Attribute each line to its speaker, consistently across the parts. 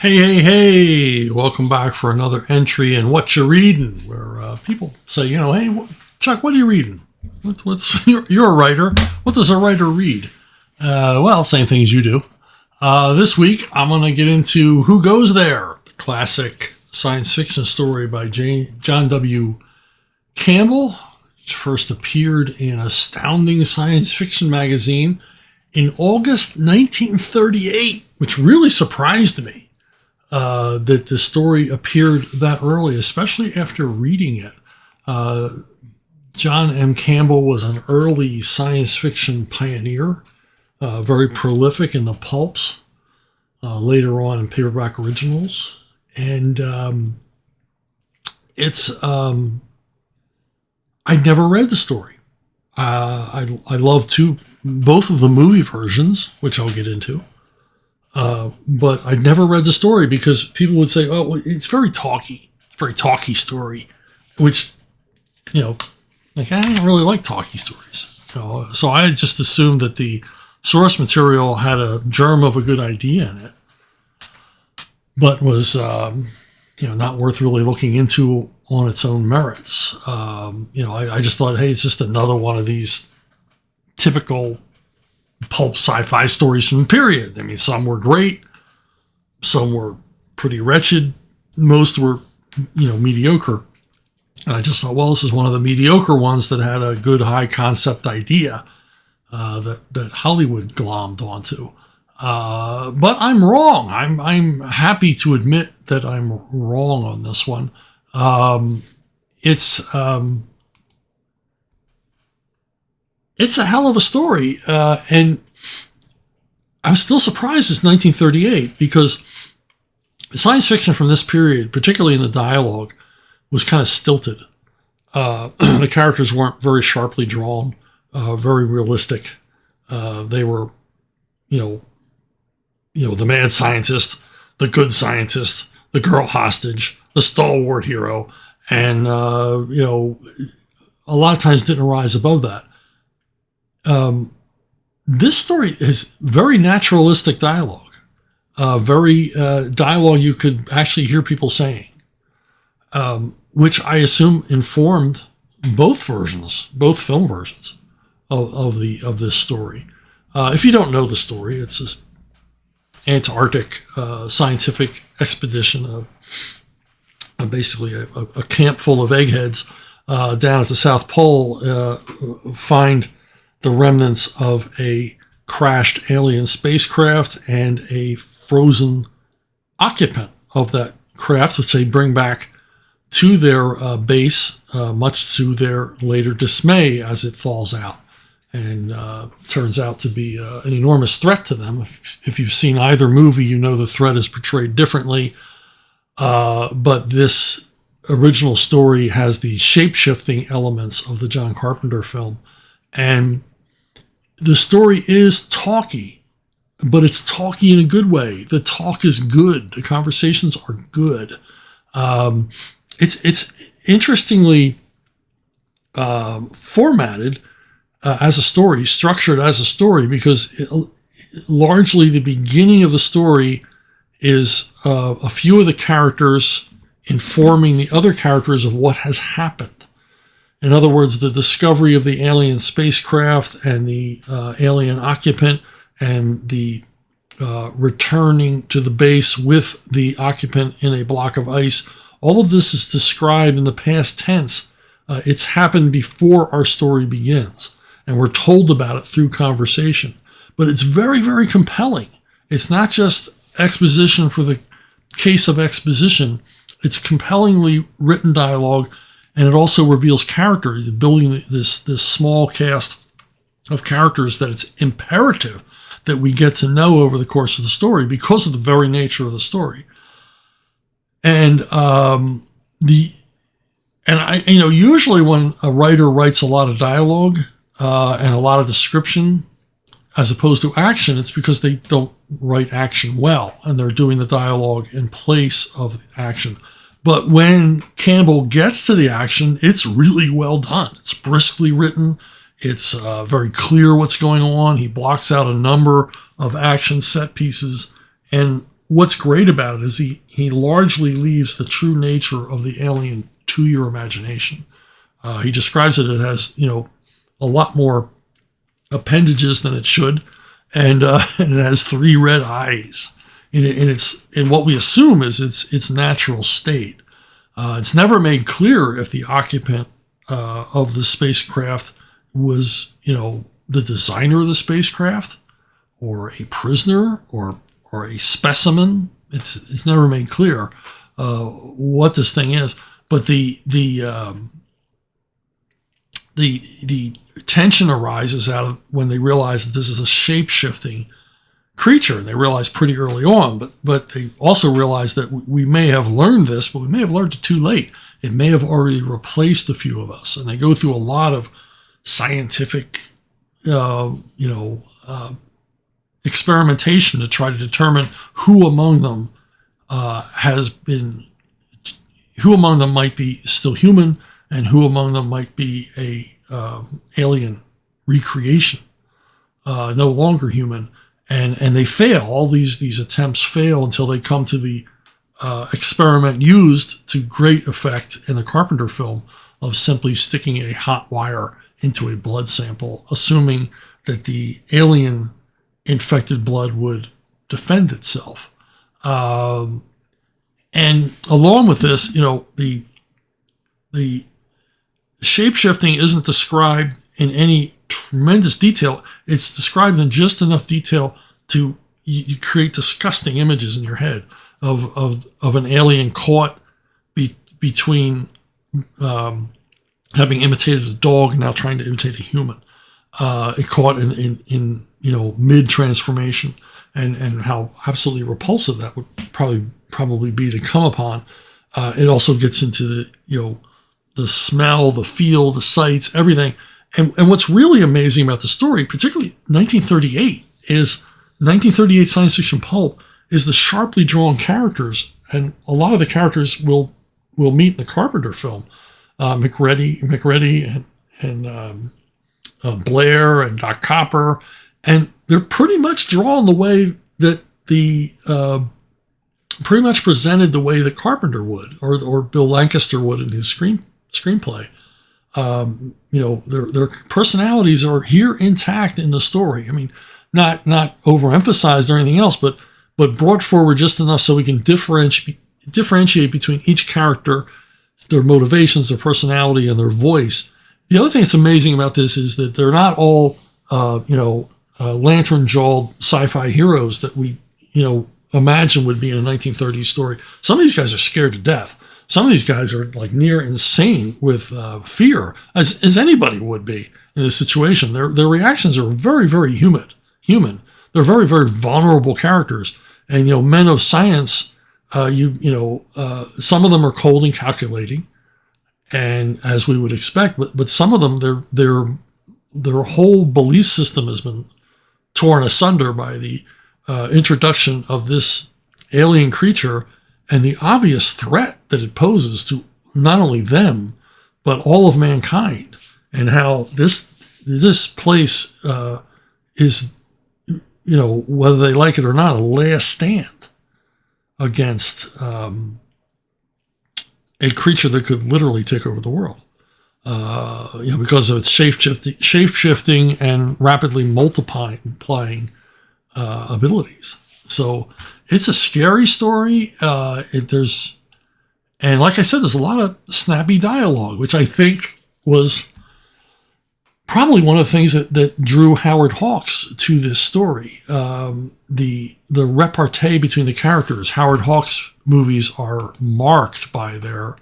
Speaker 1: Hey, hey, hey! Welcome back for another entry in Whatcha Readin, where people say, hey, Chuck, what are you reading? You're a writer. What does a writer read? Well, same thing as you do. This week, I'm going to get into Who Goes There, the classic science fiction story by John W. Campbell, which first appeared in Astounding Science Fiction magazine in August 1938, which really surprised me. That the story appeared that early, especially after reading it. John M. Campbell was an early science fiction pioneer, very prolific in the pulps, later on in paperback originals. And I'd never read the story. I love both of the movie versions, which I'll get into. But I'd never read the story because people would say, oh, well, it's very talky story, which, I don't really like talky stories. So I just assumed that the source material had a germ of a good idea in it, but was, not worth really looking into on its own merits. I just thought, hey, it's just another one of these typical pulp sci-fi stories from the period. I mean, some were great, some were pretty wretched, most were, mediocre. And I just thought, well, this is one of the mediocre ones that had a good high concept idea that Hollywood glommed onto. But I'm wrong. I'm happy to admit that I'm wrong on this one. It's a hell of a story, and I'm still surprised it's 1938 because science fiction from this period, particularly in the dialogue, was kind of stilted. The characters weren't very sharply drawn, very realistic. They were, the mad scientist, the good scientist, the girl hostage, the stalwart hero, and a lot of times didn't rise above that. This story is very naturalistic dialogue, very dialogue you could actually hear people saying, which I assume informed both film versions of this story. If you don't know the story, it's this Antarctic scientific expedition, basically a camp full of eggheads down at the South Pole find the remnants of a crashed alien spacecraft and a frozen occupant of that craft, which they bring back to their base, much to their later dismay as it falls out and turns out to be an enormous threat to them. If you've seen either movie, you know the threat is portrayed differently. But this original story has the shape-shifting elements of the John Carpenter film. And the story is talky, but it's talky in a good way. The talk is good. The conversations are good. It's interestingly formatted as a story, structured as a story, because largely the beginning of the story is a few of the characters informing the other characters of what has happened. In other words, the discovery of the alien spacecraft and the alien occupant and the returning to the base with the occupant in a block of ice. All of this is described in the past tense. It's happened before our story begins, and we're told about it through conversation. But it's very, very compelling. It's not just exposition for the case of exposition. It's compellingly written dialogue. And it also reveals characters, building this small cast of characters that it's imperative that we get to know over the course of the story because of the very nature of the story. And usually when a writer writes a lot of dialogue and a lot of description as opposed to action, it's because they don't write action well and they're doing the dialogue in place of action. But when Campbell gets to the action, it's really well done. It's briskly written. It's very clear what's going on. He blocks out a number of action set pieces. And what's great about it is he largely leaves the true nature of the alien to your imagination. He describes it as, a lot more appendages than it should, and it has 3 red eyes. And what we assume is its natural state. It's never made clear if the occupant of the spacecraft was, the designer of the spacecraft, or a prisoner, or a specimen. It's never made clear what this thing is. But the tension arises out of when they realize that this is a shape-shifting creature. And they realize pretty early on, but they also realize that we may have learned this, but we may have learned it too late. It may have already replaced a few of us. And they go through a lot of scientific, experimentation to try to determine who among them might be still human, and who among them might be a alien recreation, no longer human. And they fail. All these attempts fail until they come to the experiment used to great effect in the Carpenter film of simply sticking a hot wire into a blood sample, assuming that the alien infected blood would defend itself. And along with this, the shape-shifting isn't described in any tremendous detail. It's described in just enough detail to you create disgusting images in your head of an alien caught between having imitated a dog, now trying to imitate a human. It caught in mid-transformation, and how absolutely repulsive that would probably be to come upon. It also gets into the smell, the feel, the sights, everything. And what's really amazing about the story, particularly 1938, is 1938 science fiction pulp, is the sharply drawn characters, and a lot of the characters we'll meet in the Carpenter film. McReady and Blair and Doc Copper, and they're pretty much drawn the way that pretty much presented the way that Carpenter would, or Bill Lancaster would in his screenplay. Their personalities are here intact in the story. I mean, not overemphasized or anything else, but brought forward just enough so we can differentiate between each character, their motivations, their personality, and their voice. The other thing that's amazing about this is that they're not all, lantern-jawed sci-fi heroes that we, imagine would be in a 1930s story. Some of these guys are scared to death. Some of these guys are like near insane with fear, as anybody would be in this situation. Their reactions are very, very human. They're very, very vulnerable characters. And, men of science, some of them are cold and calculating, and as we would expect, but some of them, their whole belief system has been torn asunder by the introduction of this alien creature and the obvious threat that it poses to not only them, but all of mankind, and how this place is, whether they like it or not, a last stand against a creature that could literally take over the world, because of its shape-shifting and rapidly multiplying abilities. So it's a scary story. And like I said, there's a lot of snappy dialogue, which I think was probably one of the things that drew Howard Hawks to this story. The repartee between the characters. Howard Hawks movies are marked by their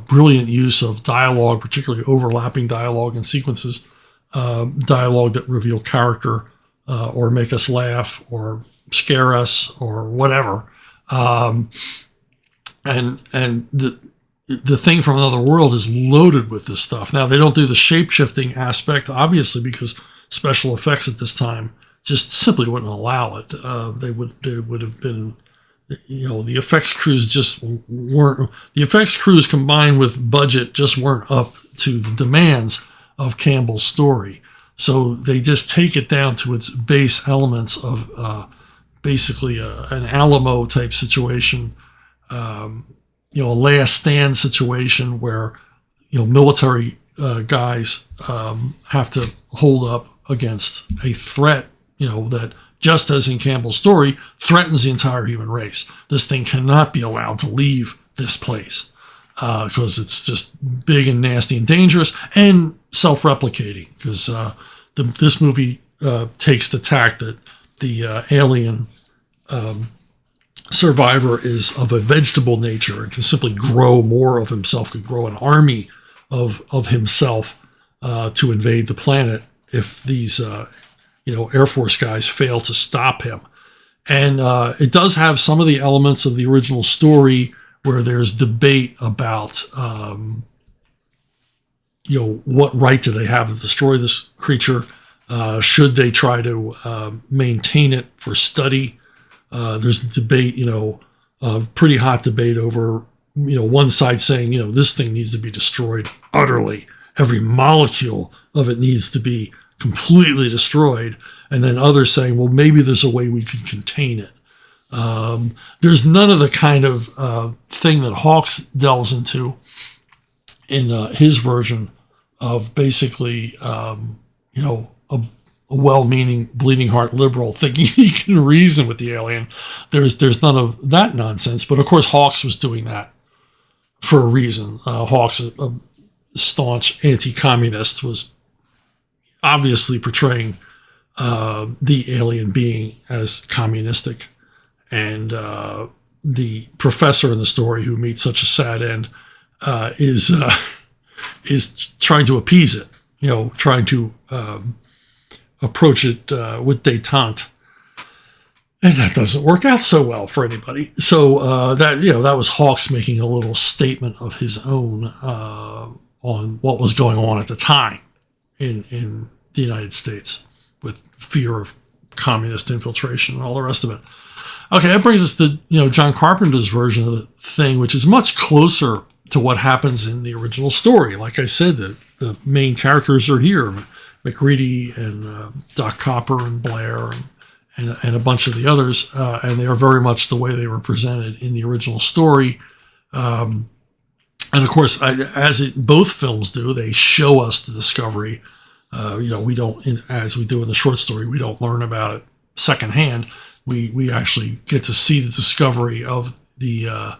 Speaker 1: brilliant use of dialogue, particularly overlapping dialogue and sequences, dialogue that reveal character or make us laugh or scare us or whatever. And the thing from another world is loaded with this stuff. Now, they don't do the shape-shifting aspect, obviously, because special effects at this time just simply wouldn't allow it. They would have been, the effects crews just weren't. The effects crews combined with budget just weren't up to the demands of Campbell's story. So they just take it down to its base elements of basically an Alamo type situation, a last stand situation where military guys have to hold up against a threat, that, just as in Campbell's story, threatens the entire human race. This thing cannot be allowed to leave this place because it's just big and nasty and dangerous and self-replicating, because this movie takes the tack that the alien survivor is of a vegetable nature and can simply grow more of himself, could grow an army of himself to invade the planet if these Air Force guys fail to stop him. And it does have some of the elements of the original story where there's debate about what right do they have to destroy this creature. Should they try to maintain it for study? There's debate, pretty hot debate over, one side saying, this thing needs to be destroyed utterly. Every molecule of it needs to be completely destroyed. And then others saying, well, maybe there's a way we can contain it. There's none of the kind of thing that Hawks delves into in his version of basically, a well-meaning bleeding heart liberal thinking he can reason with the alien. There's none of that nonsense. But of course, Hawks was doing that for a reason. Hawks, a staunch anti-communist, was obviously portraying the alien being as communistic. And the professor in the story, who meets such a sad end, is trying to appease it, trying to approach it with détente. And that doesn't work out so well for anybody. So that was Hawks making a little statement of his own on what was going on at the time in the United States with fear of communist infiltration and all the rest of it. Okay, that brings us to John Carpenter's version of the thing, which is much closer to what happens in the original story. Like I said, the main characters are here: McReady and Doc Copper and Blair and a bunch of the others, and they are very much the way they were presented in the original story. And of course, both films do, they show us the discovery. We don't, as we do in the short story, we don't learn about it secondhand. We actually get to see the discovery of the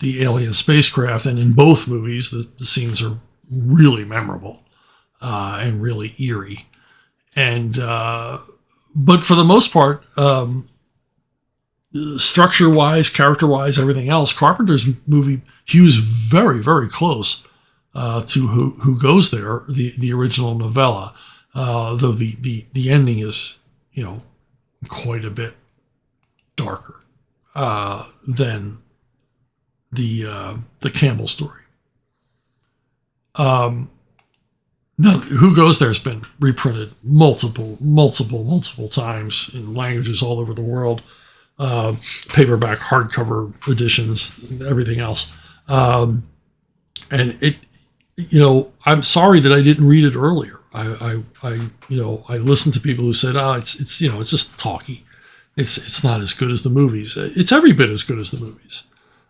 Speaker 1: alien spacecraft, and in both movies, the scenes are really memorable and really eerie. And but for the most part, structure-wise, character-wise, everything else, Carpenter's movie hews very, very close to Who Goes There, the original novella, though the ending is quite a bit darker than the Campbell story. Now, Who Goes There has been reprinted multiple times in languages all over the world, paperback, hardcover editions, everything else. And it, I'm sorry that I didn't read it earlier. I listened to people who said, it's just talky. It's not as good as the movies. It's every bit as good as the movies.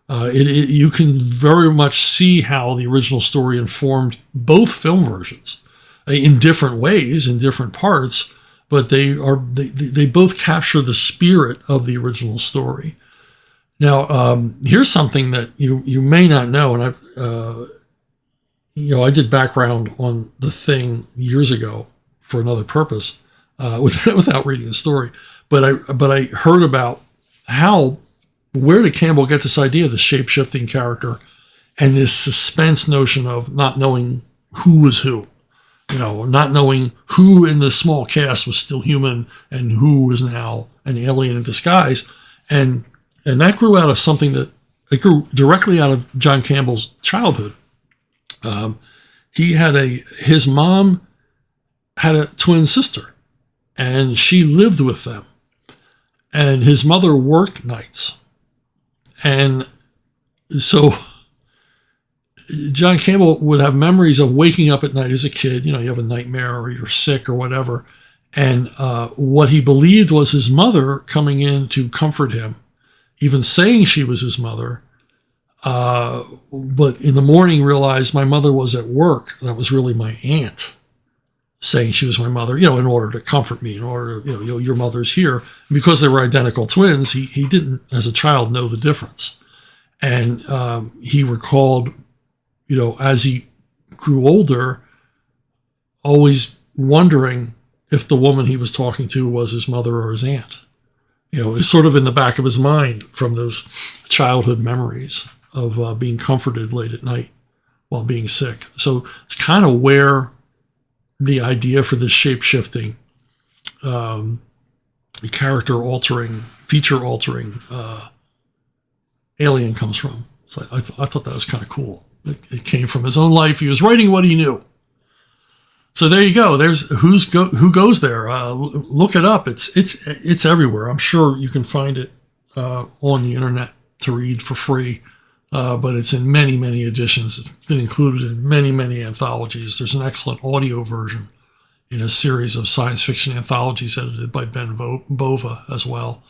Speaker 1: You can very much see how the original story informed both film versions in different ways, in different parts, but they both capture the spirit of the original story. Now, here's something that you may not know, and I did background on the thing years ago for another purpose, without reading the story, but I heard about where did Campbell get this idea of the shape-shifting character and this suspense notion of not knowing who was who, not knowing who in the small cast was still human and who was now an alien in disguise. And that grew out of something it grew directly out of John Campbell's childhood. His mom had a twin sister, and she lived with them, and his mother worked nights. And so John Campbell would have memories of waking up at night as a kid. You have a nightmare or you're sick or whatever. And what he believed was his mother coming in to comfort him, even saying she was his mother, but in the morning realized my mother was at work. That was really my aunt saying she was my mother, in order to comfort me, in order to, your mother's here. And because they were identical twins, he didn't, as a child, know the difference. And he recalled, as he grew older, always wondering if the woman he was talking to was his mother or his aunt. It's sort of in the back of his mind from those childhood memories of being comforted late at night while being sick. So it's kind of where the idea for this shape-shifting, character-altering, feature-altering alien comes from. So I thought that was kind of cool. It came from his own life. He was writing what he knew. So there you go. There's who goes there. Look it up. It's everywhere. I'm sure you can find it on the internet to read for free. But it's in many, many editions. It's been included in many, many anthologies. There's an excellent audio version in a series of science fiction anthologies edited by Ben Bova as well.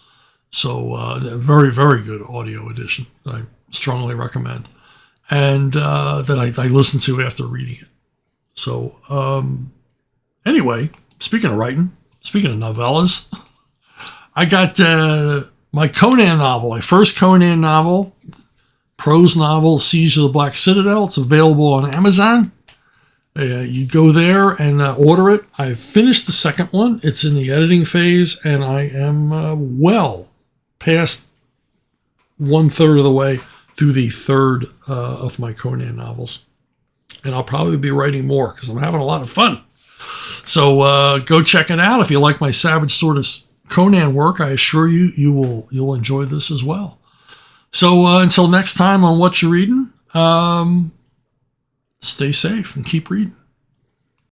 Speaker 1: So a very, very good audio edition that I strongly recommend, and that I listened to after reading it. So anyway, speaking of writing, speaking of novellas, I got my Conan novel, my first Conan novel, prose novel, Siege of the Black Citadel. It's available on Amazon. You go there and order it. I've finished the second one. It's in the editing phase, and I am well past 1/3 of the way through the third of my Conan novels. And I'll probably be writing more because I'm having a lot of fun. So go check it out. If you like my Savage Sword of Conan work, I assure you, you'll enjoy this as well. So until next time on Whatcha Readin', stay safe and keep reading.